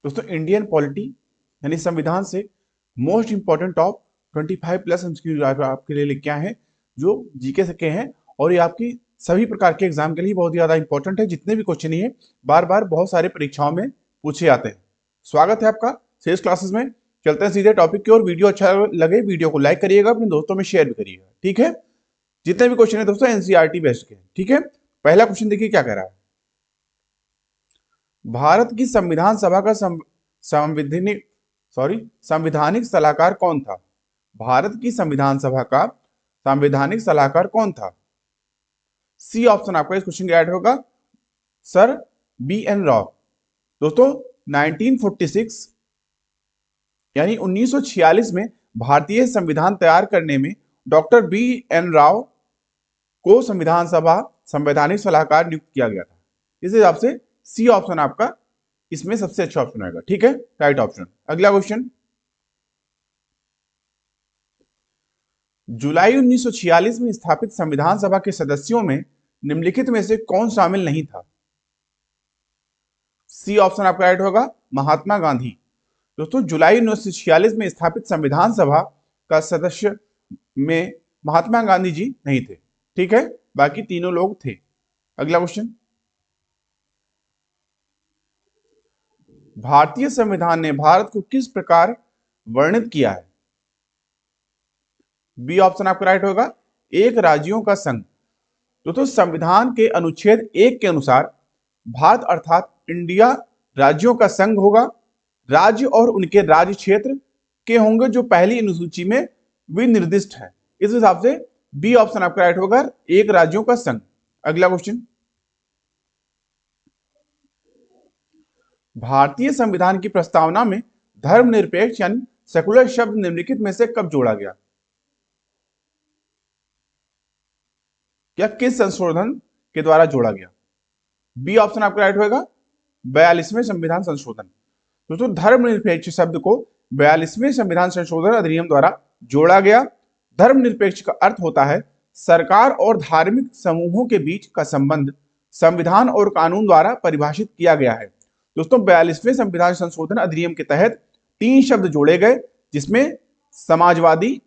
दोस्तों Indian polity यानी संविधान से मोस्ट इंपॉर्टेंट टॉप 25+ एमसीक्यू आपके लिए लेके आए हैं जो जीके के हैं, और ये आपकी सभी प्रकार के एग्जाम के लिए बहुत ज्यादा इंपॉर्टेंट है। जितने भी क्वेश्चन ये बार बार बहुत सारे परीक्षाओं में पूछे जाते हैं। स्वागत है आपका सेल्स क्लासेस में। चलते हैं सीधे टॉपिक की ओर। वीडियो अच्छा लगे वीडियो को लाइक करिएगा, अपने दोस्तों में शेयर भी करिएगा, ठीक है। जितने भी क्वेश्चन है दोस्तों एनसीईआरटी बेस्ड के, ठीक है। पहला क्वेश्चन देखिए क्या कह रहा है। भारत की संविधान सभा का संवैधानिक संवैधानिक सलाहकार कौन था? भारत की संविधान सभा का संवैधानिक सलाहकार कौन था? सी ऑप्शन आपका इस क्वेश्चन का ऐड होगा, सर बी एन राव। दोस्तों 1946 यानी 1946 में भारतीय संविधान तैयार करने में डॉक्टर बी एन राव को संविधान सभा संवैधानिक सलाहकार नियुक्त किया गया था। इस हिसाब से सी ऑप्शन आपका इसमें सबसे अच्छा ऑप्शन आएगा, ठीक है, राइट ऑप्शन। अगला क्वेश्चन, जुलाई 1946 में स्थापित संविधान सभा के सदस्यों में निम्नलिखित में से कौन शामिल नहीं था? सी ऑप्शन आपका राइट होगा, महात्मा गांधी। दोस्तों जुलाई 1946 में स्थापित संविधान सभा का सदस्य में महात्मा गांधी जी नहीं थे, ठीक है, बाकी तीनों लोग थे। अगला क्वेश्चन, भारतीय संविधान ने भारत को किस प्रकार वर्णित किया है? बी ऑप्शन आपका राइट होगा, एक राज्यों का संघ। दोस्तों संविधान के अनुच्छेद 1 के अनुसार भारत अर्थात इंडिया राज्यों का संघ होगा। राज्य और उनके राज्य क्षेत्र के होंगे जो पहली अनुसूची में विनिर्दिष्ट है। इस हिसाब से बी ऑप्शन आपका राइट होगा, एक राज्यों का संघ। अगला क्वेश्चन, भारतीय संविधान की प्रस्तावना में धर्मनिरपेक्ष यानी सेकुलर शब्द निम्नलिखित में से कब जोड़ा गया? या किस संशोधन के द्वारा जोड़ा गया? बी ऑप्शन आपका राइट होगा, 42वें संविधान संशोधन। दोस्तों धर्मनिरपेक्ष शब्द को 42वें संविधान संशोधन अधिनियम द्वारा जोड़ा गया। धर्मनिरपेक्ष का अर्थ होता है सरकार और धार्मिक समूहों के बीच का संबंध संविधान और कानून द्वारा परिभाषित किया गया है। दोस्तों 42वें संविधान संशोधन अधिनियम के तहत 3 शब्द जोड़े गए, जिसमें समाजवादी,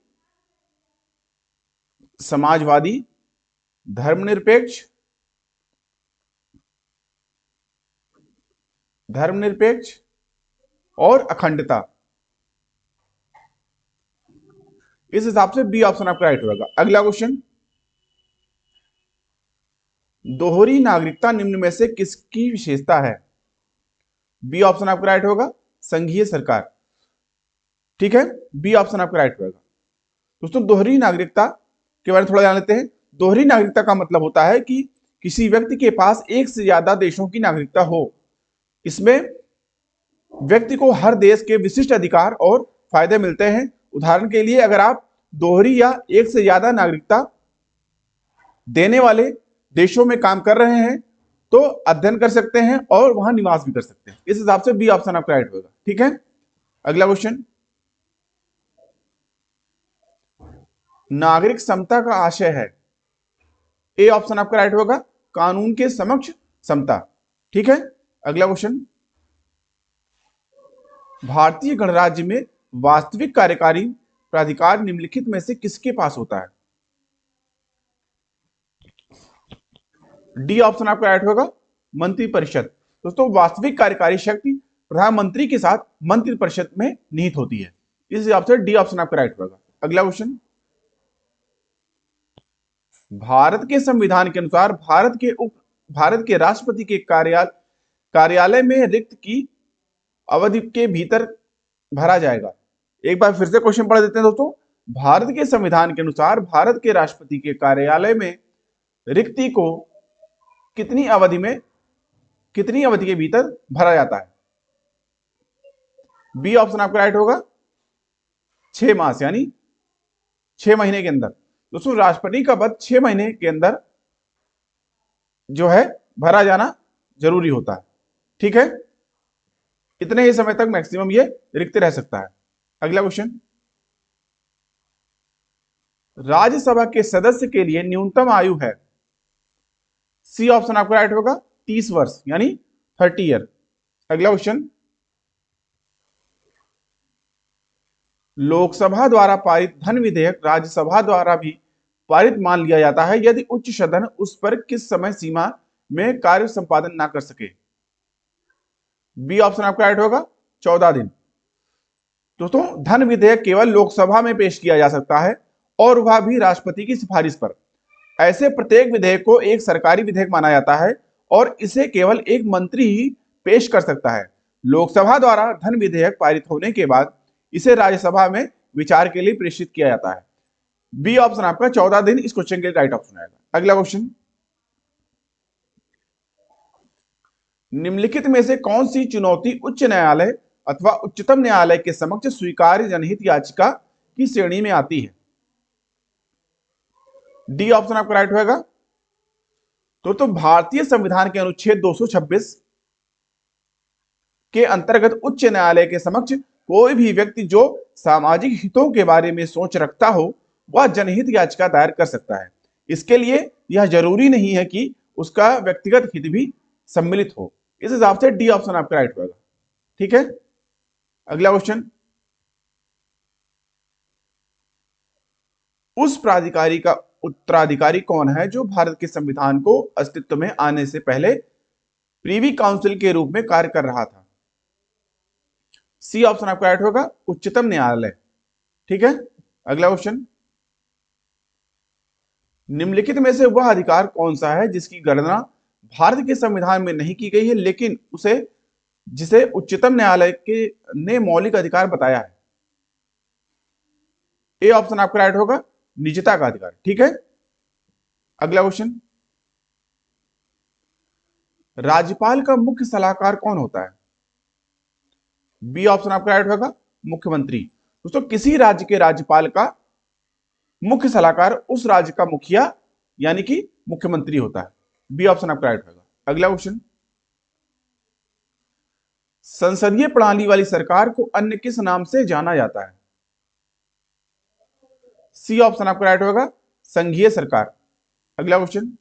धर्मनिरपेक्ष और अखंडता। इस हिसाब से बी ऑप्शन आपका राइट होगा। अगला क्वेश्चन, दोहरी नागरिकता निम्न में से किसकी विशेषता है? बी ऑप्शन आपका राइट होगा, संघीय सरकार, ठीक है, बी ऑप्शन आपका राइट होगा। दोस्तों दोहरी नागरिकता के बारे में थोड़ा जान लेते हैं। दोहरी नागरिकता का मतलब होता है कि किसी व्यक्ति के पास एक से ज्यादा देशों की नागरिकता हो। इसमें व्यक्ति को हर देश के विशिष्ट अधिकार और फायदे मिलते हैं। उदाहरण के लिए अगर आप दोहरी या एक से ज्यादा नागरिकता देने वाले देशों में काम कर रहे हैं तो अध्ययन कर सकते हैं और वहां निवास भी कर सकते हैं। इस हिसाब से बी ऑप्शन आपका राइट होगा, ठीक है। अगला क्वेश्चन, नागरिक समता का आशय है। ए ऑप्शन आपका राइट होगा, कानून के समक्ष समता, ठीक है। अगला क्वेश्चन, भारतीय गणराज्य में वास्तविक कार्यकारी प्राधिकार निम्नलिखित में से किसके पास होता है? डी ऑप्शन आपका राइट होगा, मंत्रिपरिषद। दोस्तों वास्तविक कार्यकारी शक्ति प्रधानमंत्री के साथ मंत्रिपरिषद में निहित होती है। इस हिसाब से डी ऑप्शन आपका राइट होगा। अगला क्वेश्चन, भारत के संविधान के अनुसार भारत के राष्ट्रपति के कार्यालय में रिक्त की अवधि के भीतर भरा जाएगा। एक बार फिर से क्वेश्चन पढ़ देते हैं दोस्तों। भारत के संविधान के अनुसार भारत के राष्ट्रपति के कार्यालय में रिक्ति को कितनी अवधि के भीतर भरा जाता है? बी ऑप्शन आपका राइट होगा, 6 मास यानी 6 महीने के अंदर। दोस्तों राष्ट्रपति का पद 6 महीने के अंदर जो है भरा जाना जरूरी होता है, ठीक है। इतने ही समय तक मैक्सिमम ये रिक्त रह सकता है। अगला क्वेश्चन, राज्यसभा के सदस्य के लिए न्यूनतम आयु है। सी ऑप्शन आपका राइट होगा, 30 वर्ष यानी 30 ईयर। अगला क्वेश्चन, लोकसभा द्वारा पारित धन विधेयक राज्यसभा द्वारा भी पारित मान लिया जाता है यदि उच्च सदन उस पर किस समय सीमा में कार्य संपादन ना कर सके। बी ऑप्शन आपका राइट होगा, 14 दिन। दोस्तों, धन विधेयक केवल लोकसभा में पेश किया जा सकता है और वह भी राष्ट्रपति की सिफारिश पर। ऐसे प्रत्येक विधेयक को एक सरकारी विधेयक माना जाता है और इसे केवल एक मंत्री ही पेश कर सकता है। लोकसभा द्वारा धन विधेयक पारित होने के बाद इसे राज्यसभा में विचार के लिए प्रेषित किया जाता है। बी ऑप्शन आपका 14 दिन इस क्वेश्चन के लिए राइट ऑप्शन आएगा। अगला क्वेश्चन, निम्नलिखित में से कौन सी चुनौती उच्च न्यायालय अथवा उच्चतम न्यायालय के समक्ष स्वीकार्य जनहित याचिका की श्रेणी में आती है? डी ऑप्शन आपका राइट होगा। तो भारतीय संविधान के अनुच्छेद 226 के अंतर्गत उच्च न्यायालय के समक्ष कोई भी व्यक्ति जो सामाजिक हितों के बारे में सोच रखता हो वह जनहित याचिका दायर कर सकता है। इसके लिए यह जरूरी नहीं है कि उसका व्यक्तिगत हित भी सम्मिलित हो। इस हिसाब से डी ऑप्शन आपका राइट होगा। ठीक है, अगला क्वेश्चन, उस प्राधिकारी का उत्तराधिकारी कौन है जो भारत के संविधान को अस्तित्व में आने से पहले प्रीवी काउंसिल के रूप में कार्य कर रहा था? सी ऑप्शन आपका राइट होगा, उच्चतम न्यायालय। ठीक है, अगला क्वेश्चन, निम्नलिखित में से वह अधिकार कौन सा है जिसकी गणना भारत के संविधान में नहीं की गई है लेकिन जिसे उच्चतम न्यायालय ने मौलिक अधिकार बताया है? ए ऑप्शन आपका राइट होगा, निजता का अधिकार। ठीक है, अगला क्वेश्चन, राज्यपाल का मुख्य सलाहकार कौन होता है? बी ऑप्शन आपका राइट होगा, मुख्यमंत्री। दोस्तों, किसी राज्य के राज्यपाल का मुख्य सलाहकार उस राज्य का मुखिया यानी कि मुख्यमंत्री होता है। बी ऑप्शन आपका राइट होगा। अगला क्वेश्चन, संसदीय प्रणाली वाली सरकार को अन्य किस नाम से जाना जाता है? सी ऑप्शन आपका राइट होगा, संघीय सरकार। अगला क्वेश्चन,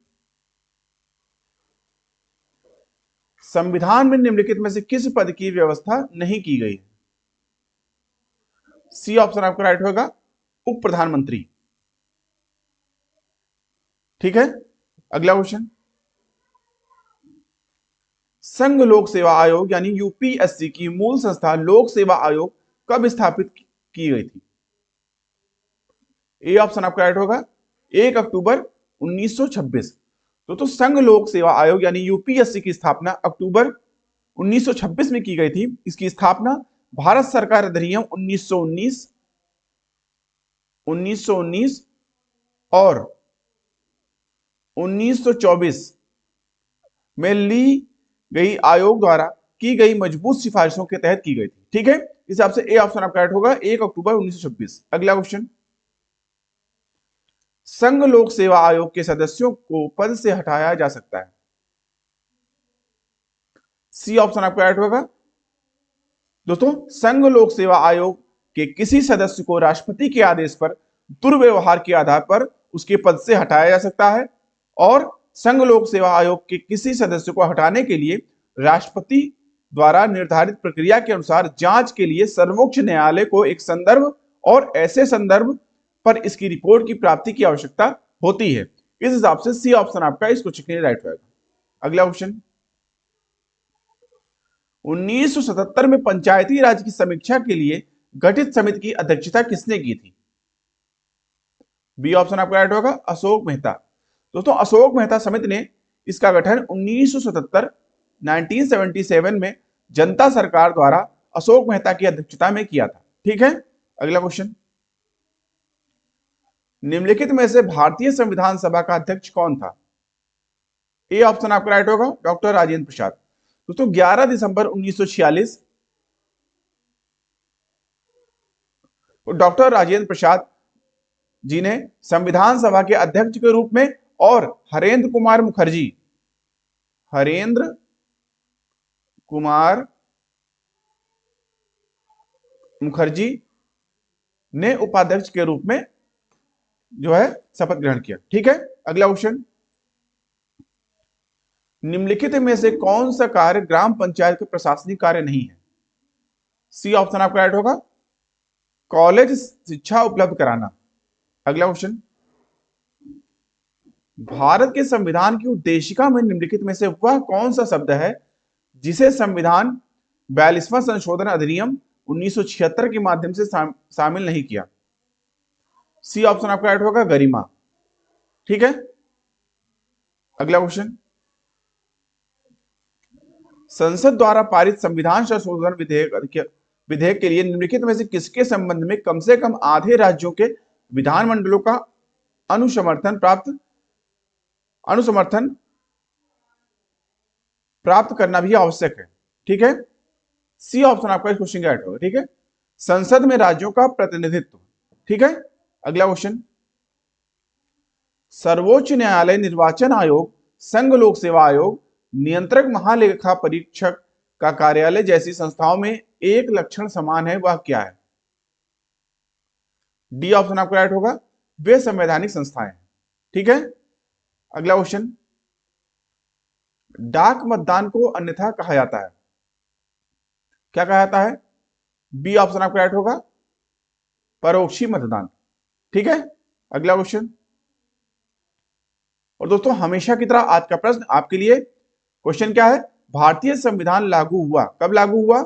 संविधान में निम्नलिखित में से किस पद की व्यवस्था नहीं की गई है? सी ऑप्शन आपका राइट होगा, उप प्रधानमंत्री। ठीक है, अगला क्वेश्चन, संघ लोक सेवा आयोग यानी यूपीएससी की मूल संस्था लोक सेवा आयोग कब स्थापित की गई थी? ए ऑप्शन आपका राइट होगा, 1 अक्टूबर 1926। तो संघ लोक सेवा आयोग यानी यूपीएससी की स्थापना अक्टूबर 1926 में की गई थी। इसकी स्थापना भारत सरकार अधिनियम 1919 और 1924 में ली गई आयोग द्वारा की गई मजबूत सिफारिशों के तहत की गई थी। ठीक है, इस हिसाब से ए ऑप्शन आपका राइट होगा, 1 अक्टूबर 1926। अगला क्वेश्चन, संघ लोक सेवा आयोग के सदस्यों को पद से हटाया जा सकता है? सी ऑप्शन आपका राइट होगा। दोस्तों, संघ लोक सेवा आयोग के किसी सदस्य को राष्ट्रपति के आदेश पर दुर्व्यवहार के आधार पर उसके पद से हटाया जा सकता है और संघ लोक सेवा आयोग के किसी सदस्य को हटाने के लिए राष्ट्रपति द्वारा निर्धारित प्रक्रिया के अनुसार जांच के लिए सर्वोच्च न्यायालय को एक संदर्भ और ऐसे संदर्भ पर इसकी रिपोर्ट की प्राप्ति की आवश्यकता होती है। इस हिसाब से सी ऑप्शन आपका इसको चेक राइट होगा। अगला क्वेश्चन, 1977 में पंचायती राज की समीक्षा के लिए गठित समिति की अध्यक्षता किसने की थी? बी ऑप्शन आपका राइट होगा, अशोक मेहता। दोस्तों, अशोक मेहता समिति ने इसका गठन 1977 में जनता सरकार द्वारा अशोक मेहता की अध्यक्षता में किया था। ठीक है, अगला क्वेश्चन, निम्नलिखित में से भारतीय संविधान सभा का अध्यक्ष कौन था? ए ऑप्शन आपका राइट होगा, डॉक्टर राजेंद्र प्रसाद। दोस्तों, 11 दिसंबर 1946 डॉक्टर राजेंद्र प्रसाद जी ने संविधान सभा के अध्यक्ष के रूप में और हरेंद्र कुमार मुखर्जी ने उपाध्यक्ष के रूप में जो है शपथ ग्रहण किया। ठीक है, अगला क्वेश्चन, निम्नलिखित में से कौन सा कार्य ग्राम पंचायत के प्रशासनिक कार्य नहीं है? सी ऑप्शन आपका राइट होगा, कॉलेज शिक्षा उपलब्ध कराना। अगला क्वेश्चन, भारत के संविधान की उद्देशिका में निम्नलिखित में से वह कौन सा शब्द है जिसे संविधान 42वां संशोधन अधिनियम 1976 के माध्यम से शामिल नहीं किया? सी ऑप्शन आपका राइट होगा, गरिमा। ठीक है, अगला क्वेश्चन, संसद द्वारा पारित संविधान संशोधन विधेयक के लिए निम्नलिखित में से किसके संबंध में कम से कम आधे राज्यों के विधानमंडलों का अनुसमर्थन प्राप्त करना भी आवश्यक है? ठीक है, सी ऑप्शन आपका इस क्वेश्चन का राइट होगा। ठीक है, संसद में राज्यों का प्रतिनिधित्व। ठीक है, अगला क्वेश्चन, सर्वोच्च न्यायालय, निर्वाचन आयोग, संघ लोक सेवा आयोग, नियंत्रक महालेखा परीक्षक का कार्यालय जैसी संस्थाओं में एक लक्षण समान है, वह क्या है? डी ऑप्शन आपका राइट होगा, वे संवैधानिक संस्थाएं। ठीक है, अगला क्वेश्चन, डाक मतदान को अन्यथा कहा जाता है, क्या कहा जाता है? बी ऑप्शन आपका राइट होगा, परोक्षी मतदान। ठीक है, अगला क्वेश्चन, और दोस्तों हमेशा की तरह आज का प्रश्न आपके लिए, क्वेश्चन क्या है? भारतीय संविधान लागू हुआ, कब लागू हुआ?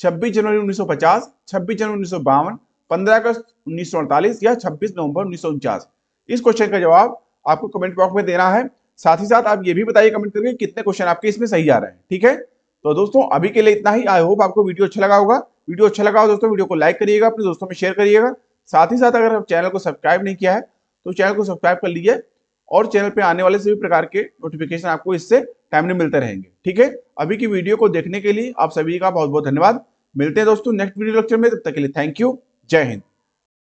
26 जनवरी 1950, 26 जनवरी 1952, 15 अगस्त 1948 या 26 नवंबर 1949? इस क्वेश्चन का जवाब आपको कमेंट बॉक्स में देना है। साथ ही साथ आप ये भी बताइए कमेंट करके कितने क्वेश्चन आपके इसमें सही आ रहे हैं। ठीक है, तो दोस्तों अभी के लिए इतना ही। आई होप आपको वीडियो अच्छा लगा होगा। वीडियो अच्छा लगा हो दोस्तों, वीडियो को लाइक करिएगा, अपने दोस्तों में शेयर करिएगा। साथ ही साथ अगर आप चैनल को सब्सक्राइब नहीं किया है तो चैनल को सब्सक्राइब कर लीजिए, और चैनल पे आने वाले सभी प्रकार के नोटिफिकेशन आपको इससे टाइमली मिलते रहेंगे। ठीक है, अभी की वीडियो को देखने के लिए आप सभी का बहुत बहुत धन्यवाद। मिलते हैं दोस्तों नेक्स्ट वीडियो लेक्चर में, तब तक के लिए थैंक यू, जय हिंद।